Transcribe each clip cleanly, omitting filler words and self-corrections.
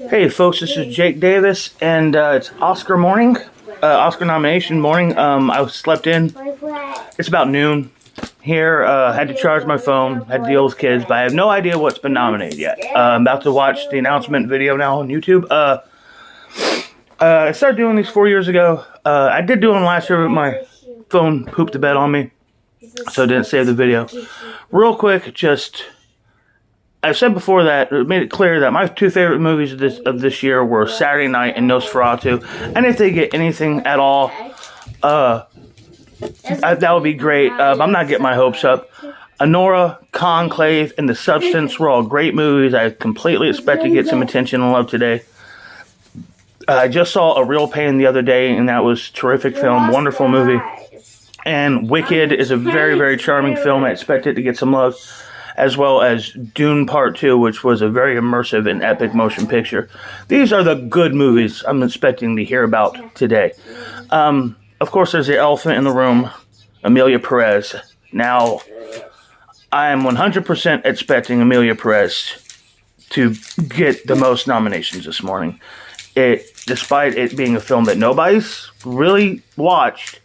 Hey folks, this is Jake Davis, and it's Oscar morning, Oscar nomination morning. I slept in. It's about noon here. Had to charge my phone, had to deal with kids, but I have no idea what's been nominated yet. I'm about to watch the announcement video now on YouTube. I started doing these 4 years ago. I did do them last year, but my phone pooped the bed on me, so I didn't save the video. Real quick, I said before that, it made it clear that my two favorite movies of this year were Saturday Night and Nosferatu. And if they get anything at all, that would be great. I'm not getting my hopes up. Anora, Conclave, and The Substance were all great movies. I completely expect to get some attention and love today. I just saw A Real Pain the other day, and that was a terrific film, wonderful movie. And Wicked is a very, very charming film. I expect it to get some love, as well as Dune Part 2, which was a very immersive and epic motion picture. These are the good movies I'm expecting to hear about today. Of course, there's the elephant in the room, Emilia Perez. Now, I am 100% expecting Emilia Perez to get the most nominations this morning. Despite it being a film that nobody's really watched,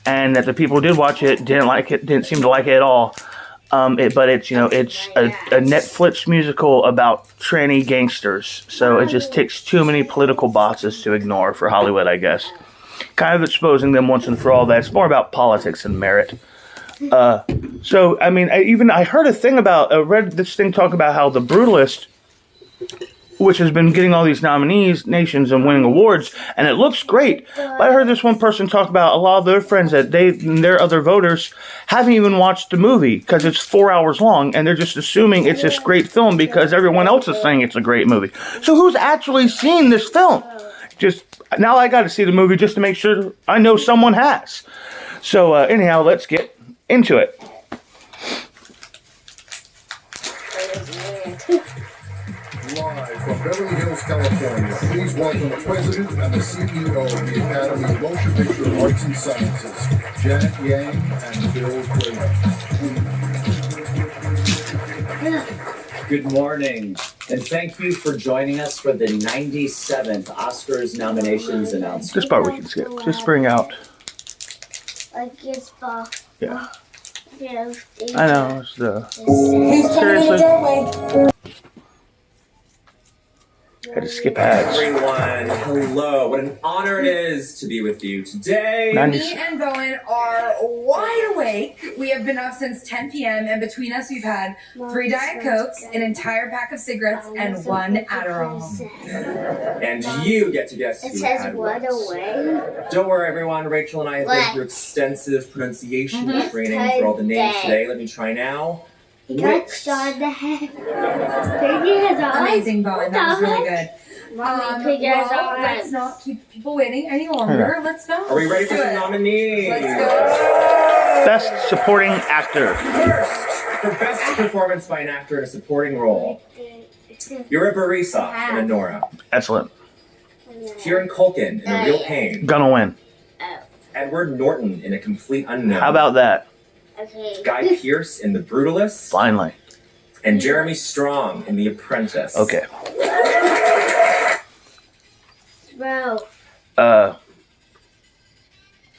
and that the people who did watch it didn't seem to like it at all. But it's a Netflix musical about tranny gangsters, so it just ticks too many political boxes to ignore for Hollywood, I guess. Kind of exposing them once and for all that it's more about politics than merit. So I mean, I heard a thing about read this thing talk about how The Brutalist, which has been getting all these nominations and winning awards, and it looks great. But I heard this one person talk about a lot of their friends that their other voters haven't even watched the movie because it's 4 hours long, and they're just assuming it's this great film because everyone else is saying it's a great movie. So who's actually seen this film? Now I got to see the movie just to make sure I know someone has. So anyhow, let's get into it. Live from Beverly Hills, California, please welcome the President and the CEO of the Academy of Motion Picture Arts and Sciences, Janet Yang and Bill Kramer. Good morning, and thank you for joining us for the 97th Oscars nominations announcement. This part we can skip. Just bring out. Yeah. I know. Seriously. Had to skip ads. Everyone, hello. What an honor it is to be with you today. Me and Bowen are wide awake. We have been up since 10 p.m. and between us we've had 3 Diet Cokes, an entire pack of cigarettes, and 1 Adderall. And you get to guess who had what. Don't worry, everyone. Rachel and I have been through extensive pronunciation training for all the names today. Let me try now. He got shot in the head. Amazing, Bowen. That was really good. Let's not keep people waiting any longer. Let's go. Are we ready for the nominees? Let's go. Best supporting actor. First, for best performance by an actor in a supporting role, Yura Borisov in Anora. Excellent. Kieran Culkin in A Real Pain. Gonna win. Edward Norton in A Complete Unknown. How about that? Guy Pearce in The Brutalist. Finally. And Jeremy Strong in The Apprentice. Okay. Bro.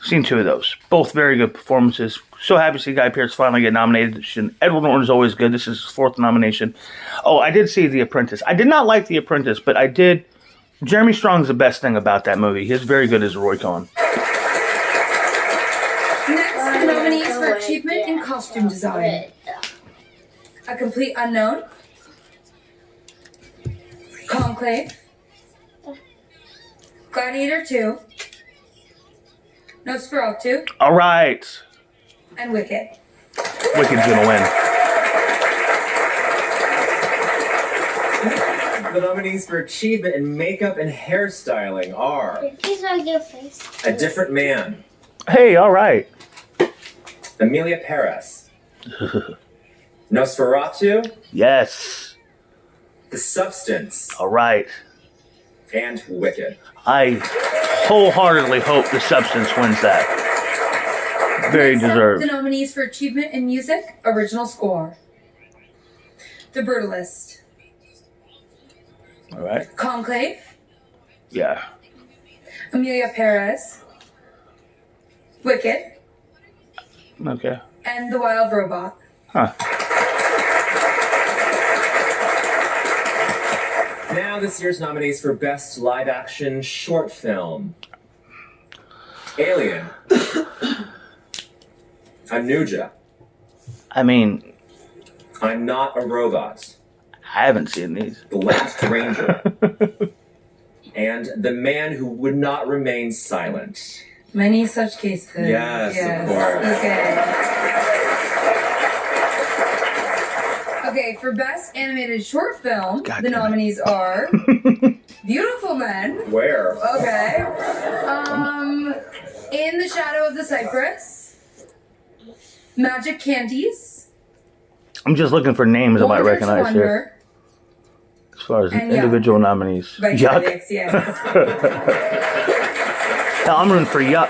Seen 2 of those. Both very good performances. So happy to see Guy Pearce finally get nominated. Edward Norton is always good. This is his 4th nomination. Oh, I did see The Apprentice. I did not like The Apprentice, but I did. Jeremy Strong's the best thing about that movie. He's very good as Roy Cohn. Next, the nominees for achievement in costume design: A Complete Unknown, Conclave, Gladiator 2, Nosferatu, All right. and Wicked. Wicked's gonna win. The nominees for achievement in makeup and hairstyling are A Different Man, Hey, all right. Emilia Perez, Nosferatu, Yes. The Substance, All right. and Wicked. I wholeheartedly hope The Substance wins that. Very Next up, deserved. the nominees for achievement in music, original score: The Brutalist, All right. Conclave, Yeah. Amelia Perez, Wicked, Okay. and The Wild Robot. Huh. Now this year's nominees for Best Live Action Short Film. Alien. Anuja. I mean, I'm Not a Robot. I haven't seen these. The Last Ranger. And The Man Who Would Not Remain Silent. Many such cases. Yes, of course. Okay. Okay, for Best Animated Short Film, God the damn it. nominees are Beautiful Men. Where? Okay. In the Shadow of the Cypress. Magic Candies. I'm just looking for names I might Wonder to recognize here. Wonder. As far as And individual nominees. By Yuck. Felix, yes. Now I'm rooting for Yuck.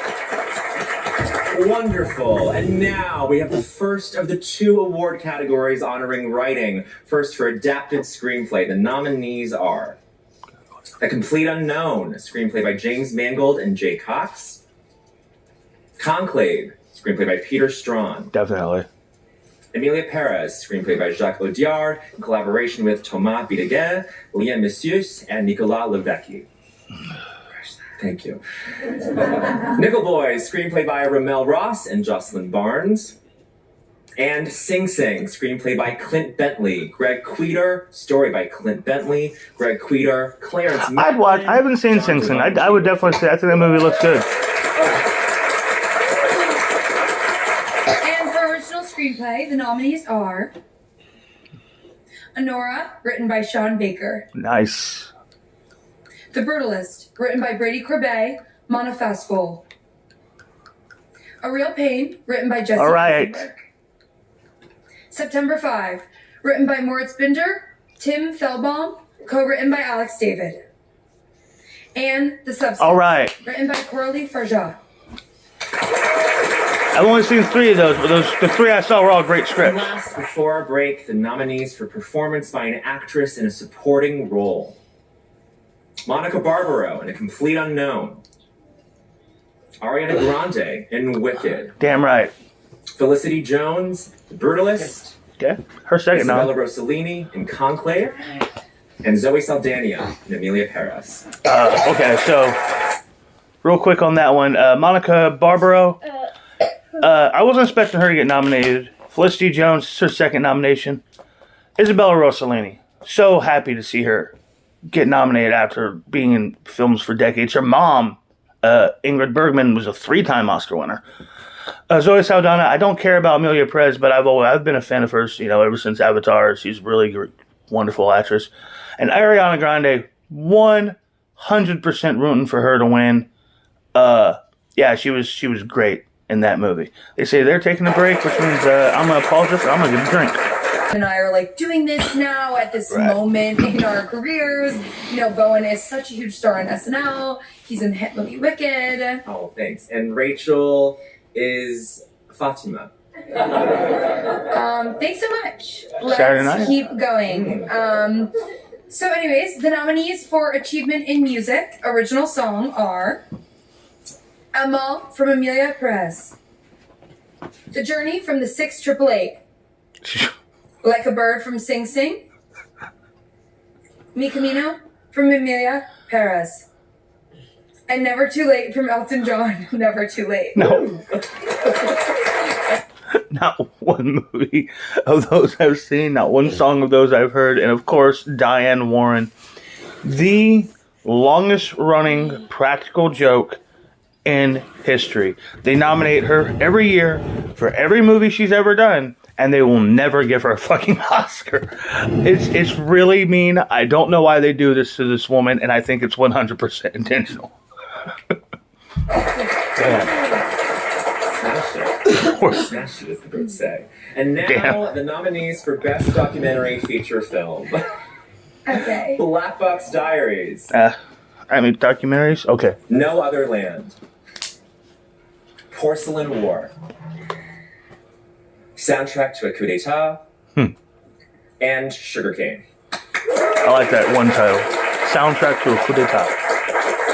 Wonderful. And now we have the first of the 2 award categories honoring writing. First, for adapted screenplay, the nominees are A Complete Unknown, a screenplay by James Mangold and Jay Cox. Conclave, screenplay by Peter Strawn. Definitely. Emilia Perez, screenplay by Jacques Audiard, in collaboration with Thomas Bideguet, Liam Messius, and Nicolas Levesque. Thank you. Nickel Boys, screenplay by Ramel Ross and Jocelyn Barnes. And Sing Sing, screenplay by Clint Bentley, Greg Queter, story by Clint Bentley, Greg Queter, Clarence I'd watch. I haven't seen Sing Sing. I would definitely say I think that movie looks good. And for original screenplay, the nominees are Anora, written by Sean Baker. Nice. The Brutalist, written by Brady Corbet, Mona Fastful. A Real Pain, written by Jesse All right. Eisenberg. September 5, written by Moritz Binder, Tim Fellbaum, co-written by Alex David. And The Substance, All right. written by Coralie Farjat. I've only seen 3 of those, but the 3 I saw were all great And scripts. last, before our break, the nominees for performance by an actress in a supporting role. Monica Barbaro in A Complete Unknown. Ariana Grande in Wicked. Damn right. Felicity Jones, The Brutalist. Okay. Her second Isabella nom. Rossellini in Conclave. And Zoe Saldana in Emilia Perez. Okay, so real quick on that one, Monica Barbaro. I wasn't expecting her to get nominated. Felicity Jones is her second nomination. Isabella Rossellini. So happy to see her get nominated after being in films for decades. Her mom, Ingrid Bergman, was a 3-time Oscar winner. Zoe Saldana, I don't care about Amelia Perez, but I've been a fan of hers, ever since Avatar. She's a really wonderful actress. And Ariana Grande, 100% rooting for her to win. Yeah, she was great in that movie. They say they're taking a break, which means I'm gonna pause this. I'm gonna get a drink. And I are like doing this now at this moment in our careers. Bowen is such a huge star on SNL. He's in the hit movie Wicked. Oh, thanks. And Rachel is Fatima. Thanks so much. Saturday Let's night. keep going. So anyways, the nominees for Achievement in Music, Original Song are Emma from Amelia Perez. The Journey from the 688. Like a Bird from Sing Sing. Mi Camino from Amelia Perez. And Never Too Late from Elton John. Never Too Late. No. Not one movie of those I've seen, not one song of those I've heard, and of course, Diane Warren. The longest running practical joke in history. They nominate her every year for every movie she's ever done, and they will never give her a fucking Oscar. It's really mean. I don't know why they do this to this woman, and I think it's 100% intentional. Smash it, as the birds say. And now, Damn. the nominees for Best Documentary Feature Film. Okay. Black Box Diaries. Documentaries? Okay. No Other Land. Porcelain War. Soundtrack to a Coup d'etat. And Sugarcane. I like that one title. soundtrack to a coup d'etat.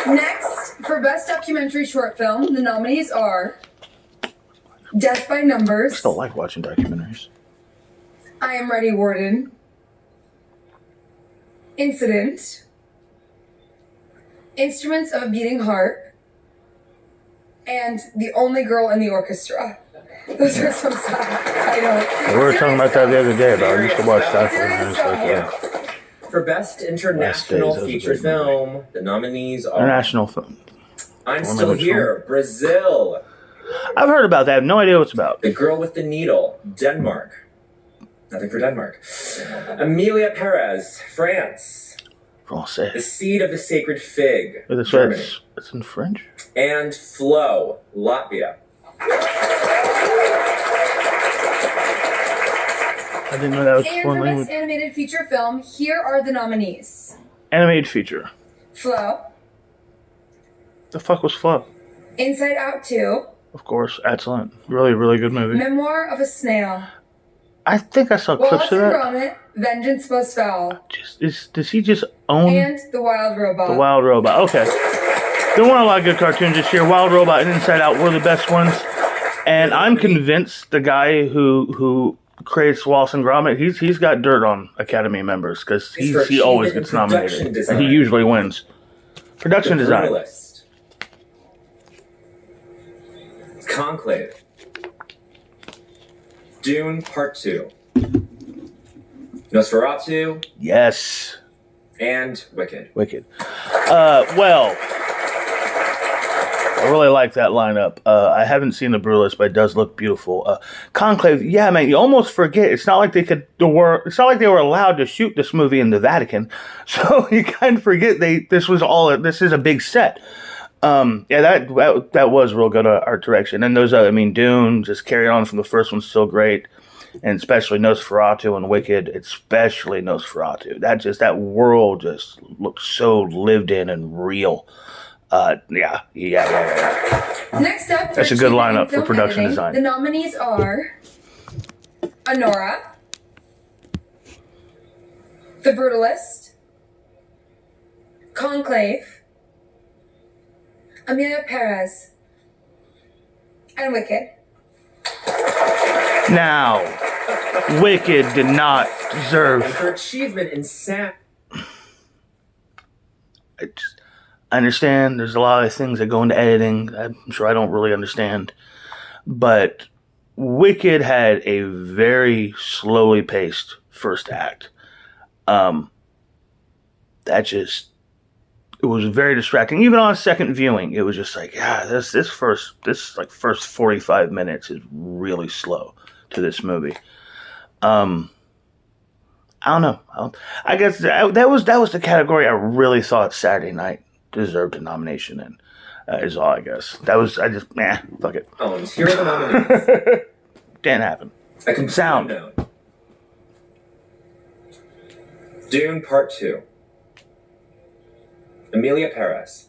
Next, for Best Documentary Short Film, the nominees are Death by Numbers, I still like watching documentaries. I Am Ready, Warden, Incident, Instruments of a Beating Heart, and The Only Girl in the Orchestra. Those are some sad. I know. We were talking about that the other day, but I used to watch documentaries like Yeah. that. For Best International Last Days, that was a Feature great movie. Film, the nominees are International film. I'm Only Still which Here, Brazil. I've heard about that. I have no idea what it's about. The Girl with the Needle, Denmark. Nothing for Denmark. Emilia Perez, France. Francais. The Seed of the Sacred Fig, Wait, that's Germany. it's in French? And Flow, Latvia. I didn't know that was And foreign for language. Best Animated Feature Film, here are the nominees. Animated feature. Flow, The fuck was Fluff? Inside Out 2, Of course, excellent. Really, really good movie. Memoir of a Snail, I think I saw Wallace clips of and that. Gromit, Vengeance Most Foul, Does he just own and The Wild Robot. the Wild Robot? Okay. There weren't a lot of good cartoons this year. Wild Robot and Inside Out were the best ones. And I'm convinced the guy who creates Wallace and Gromit, he's got dirt on Academy members because It's for he always achievement gets in production nominated. design. And he usually wins. Production The design. Brutalist. Conclave. Dune Part 2. Nosferatu Yes. and Wicked. Wicked. Well, I really like that lineup. I haven't seen The Brutalist, but it does look beautiful. Conclave, yeah, man, you almost forget. It's not like they were allowed to shoot this movie in the Vatican, so you kind of forget this is a big set. Yeah, that was real good art direction. And those, Dune, just carried on from the first one, still great. And especially Nosferatu and Wicked, especially Nosferatu. That world just looks so lived in and real. Yeah. Next up, for That's a good achievement in lineup for film production editing, design. The nominees are Anora, The Brutalist, Conclave, Emilia Perez, and Wicked. Now, Wicked did not And deserve. for achievement in sound. I understand there's a lot of things that go into editing. I'm sure I don't really understand. But Wicked had a very slowly paced first act. It was very distracting. Even on a second viewing, it was just like, this first 45 minutes is really slow to this movie. I don't know. I guess that was the category I really thought Saturday Night deserved a nomination in. Is all, I guess. Fuck it. Oh, and here are the nominees. Didn't happen. A complete Sound. unknown. Dune Part 2. Emilia Perez.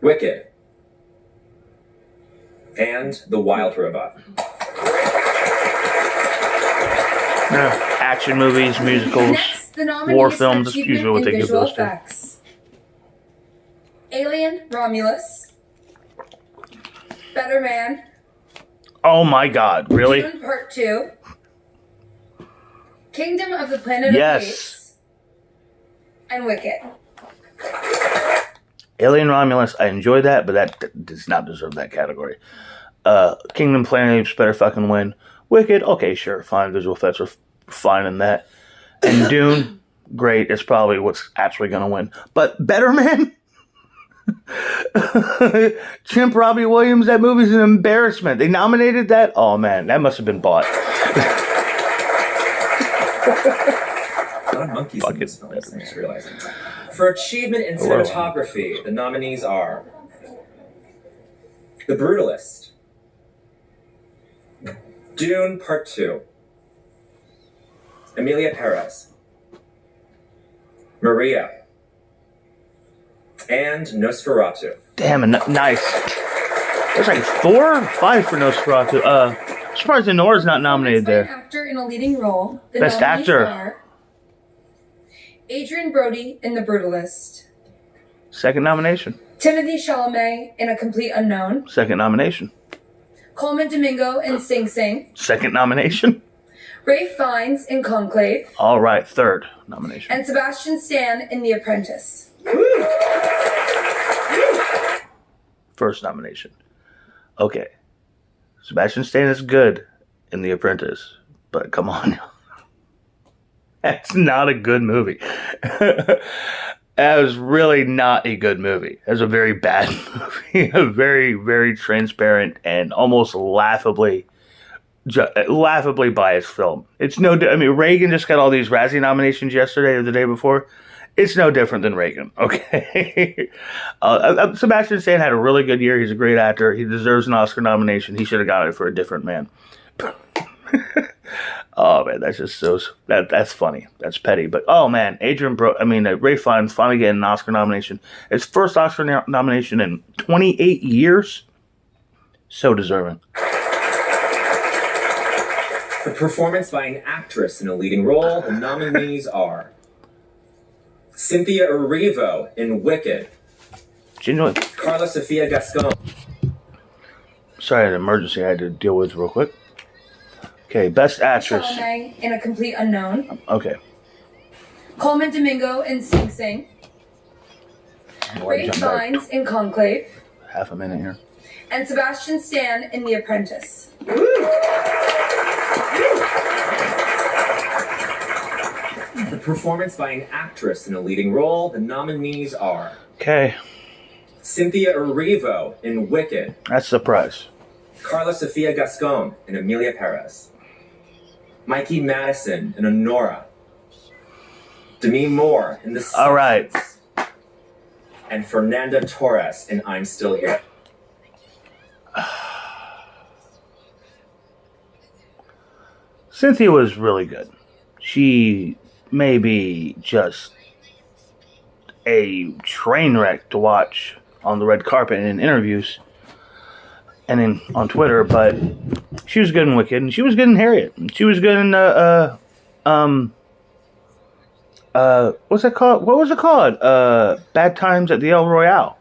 Wicked. And The Wild Robot. Action movies, musicals. Next, the nominees war for films, achievement usually what in they give visual those to. effects. Alien Romulus, Better Man, Oh my god, really? Dune Part 2, Kingdom of the Planet Yes. of the Apes, and Wicked. Alien Romulus, I enjoyed that, but that does not deserve that category. Kingdom Planet Apes better fucking win. Wicked, okay, sure, fine. Visual effects are fine in that. And Dune, great. It's probably what's actually going to win. But Better Man? Chimp Robbie Williams, that movie's an embarrassment. They nominated that? Oh man, that must have been bought. A lot of monkeys Fuck in this it. film, I'm just realizing. For achievement in Well. cinematography, the nominees are The Brutalist, Dune Part 2, Emilia Perez, Maria, and Nosferatu. Damn, nice. There's like 4 or 5 for Nosferatu. I'm surprised Anora's not nominated Best there. actor in a leading role. The Best nominees actor. are Adrian Brody in The Brutalist. Second nomination. Timothy Chalamet in A Complete Unknown. Second nomination. Coleman Domingo in Sing Sing. Second nomination. Rafe Fiennes in Conclave. All right, third nomination. And Sebastian Stan in The Apprentice. First nomination. Okay. Sebastian Stan is good in The Apprentice, but come on. That's not a good movie. That was really not a good movie. It was a very bad movie. A very, very transparent and almost laughably biased film. It's no. I mean, Reagan just got all these Razzie nominations yesterday or the day before. It's no different than Reagan. Okay. Sebastian Stan had a really good year. He's a great actor. He deserves an Oscar nomination. He should have got it for A Different Man. Oh man, that's just so that's funny. That's petty. But oh man, Ray Fiennes finally getting an Oscar nomination. His first Oscar nomination in 28 years. So deserving. For performance by an actress in a leading role, the nominees are Cynthia Erivo in Wicked. Genuinely. Carla Sofia Gascon. Sorry, I had an emergency I had to deal with real quick. Okay, Best Actress. Chalamet in A Complete Unknown. Okay. Coleman Domingo in Sing Sing. Rafe Fiennes in Conclave. Half a minute here. And Sebastian Stan in The Apprentice. For performance by an actress in a leading role, the nominees are Okay, Cynthia Erivo in Wicked. that's the prize. Carla Sofia Gascon in Amelia Perez. Mikey Madison in Anora. Demi Moore in The All right. Substance. And Fernanda Torres in I'm Still Here. Cynthia was really good. She may be just a train wreck to watch on the red carpet and in interviews and on Twitter, but she was good in Wicked, and she was good in Harriet. And she was good in what's that called? What was it called? Bad Times at the El Royale.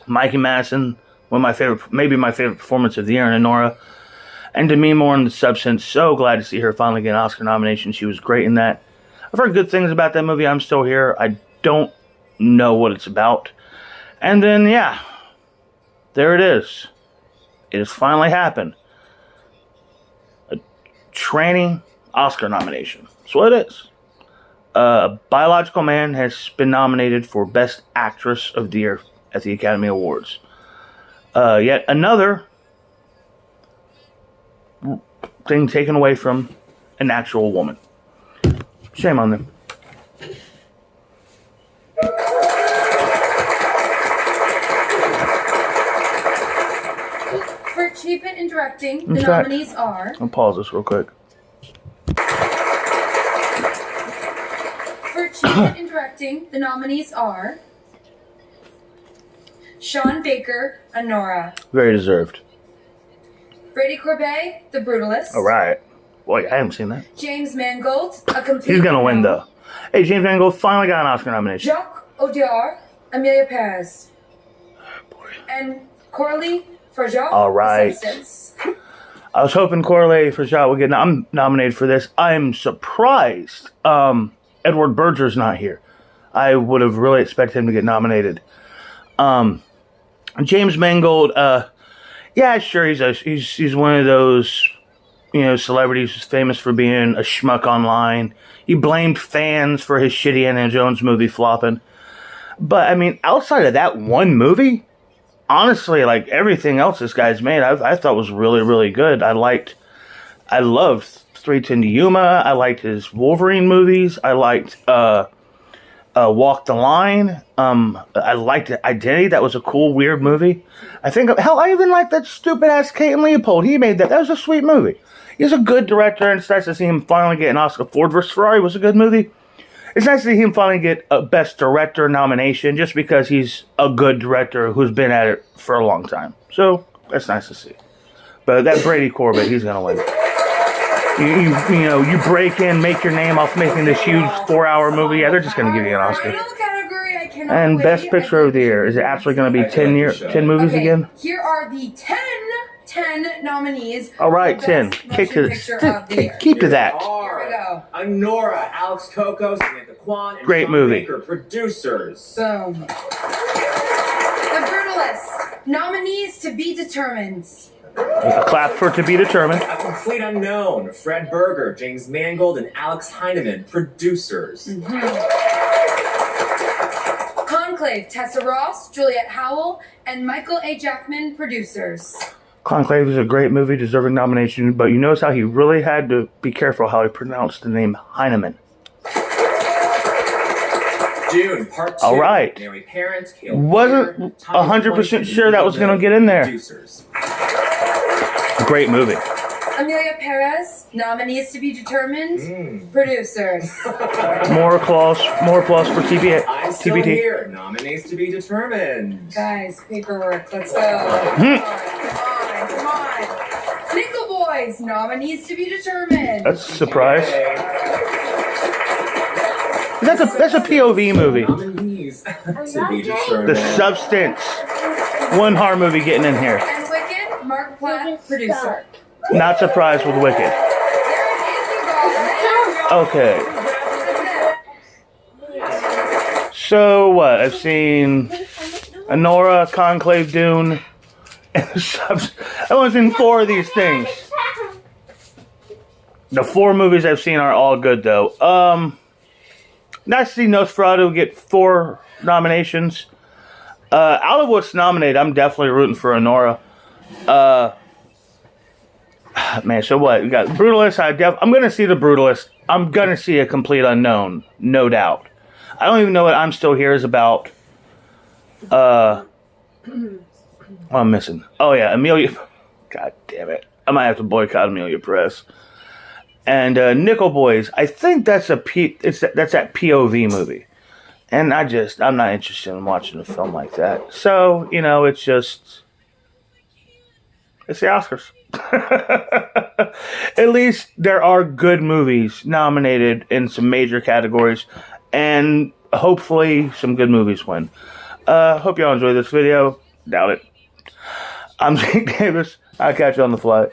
Mikey Madison, maybe my favorite performance of the year in Anora. And Demi Moore in The Substance. So glad to see her finally get an Oscar nomination. She was great in that. I've heard good things about that movie. I'm Still Here. I don't know what it's about. And then, yeah, there it is. It has finally happened. A tranny Oscar nomination. That's what it is. Biological Man has been nominated for Best Actress of the Year at the Academy Awards. Yet another thing taken away from an actual woman. Shame on them. For achievement in directing, the nominees are I'll pause this real quick. For achievement in directing, the nominees are Sean Baker, Anora. Very deserved. Brady Corbet, The Brutalist. All right. Boy, I haven't seen that. James Mangold, A Complete He's going to win, Unknown. though. Hey, James Mangold finally got an Oscar nomination. Jacques Audiard, Amelia Perez. Boy. And Coralie Farjot, All right. The Substance. I was hoping Corley Frajat would get nominated for this. I'm surprised Edward Berger's not here. I would have really expected him to get nominated. James Mangold, yeah, sure, he's one of those, celebrities who's famous for being a schmuck online. He blamed fans for his shitty Indiana Jones movie flopping. But, I mean, outside of that one movie, honestly, like everything else this guy's made, I thought was really, really good. I loved 3:10 to Yuma. I liked his Wolverine movies. I liked Walk the Line. I liked Identity. That was a cool, weird movie. I even liked that stupid ass Kate and Leopold. He made that. That was a sweet movie. He's a good director, and it's nice to see him finally get an Oscar. Ford vs. Ferrari was a good movie. It's nice to see him finally get a Best Director nomination just because he's a good director who's been at it for a long time. So, that's nice to see. But that Brady Corbett, he's going to win. you break in, make your name off making this huge 4-hour movie. Yeah, they're just going to give you an Oscar. Final category, I cannot And wait. Best Picture of the Year. Is it actually going to be 10 movies Okay, again? here are the 10 nominees. All right, for 10. Best Kick to Motion Picture of the Year. keep to that. Here we go. Anora, Alex Coco, Samantha Kwan, and Great Sean movie. Baker, producers. Boom. The Brutalist. Nominees to be determined. A clap for To Be Determined. A Complete Unknown, Fred Berger, James Mangold, and Alex Heineman, producers. Conclave. Tessa Ross, Juliette Howell, and Michael A. Jackman, producers. Conclave is a great movie, deserving nomination, but you notice how he really had to be careful how he pronounced the name Heineman. Dune, Part 2. All right. Mary Parent, Caleb Wasn't Peter, Thomas 100% Point, sure that was going to get in there. Producers. Great movie. Amelia Perez. Nominees to be determined. Producers. More applause for I'm still TBT. here. Nominees to be determined. Guys, paperwork. Let's go. Come on. Nickel Boys. Nominees to be determined. That's a surprise. Yay. That's a POV movie. Nominees to be The determined. Substance. One horror movie getting in here. And Wicked. Mark Platt, producer. Not surprised with Wicked. There it is, you guys. Okay. So what? I've seen Anora, Conclave, Dune, and I've only seen 4 of these things. The 4 movies I've seen are all good though. Nice to see Nosferatu get 4 nominations. Out of what's nominated, I'm definitely rooting for Anora. Man, so what? We got Brutalist. I'm going to see the Brutalist. I'm going to see A Complete Unknown, no doubt. I don't even know what I'm Still Here is about. What I'm missing. Oh, yeah, Amelia. God damn it. I might have to boycott Amelia Perez. And Nickel Boys. I think that's that's that POV movie. And I'm not interested in watching a film like that. So, it's the Oscars. At least there are good movies nominated in some major categories, and hopefully some good movies win. Hope y'all enjoyed this video. Doubt it. I'm Jake Davis. I'll catch you on the fly.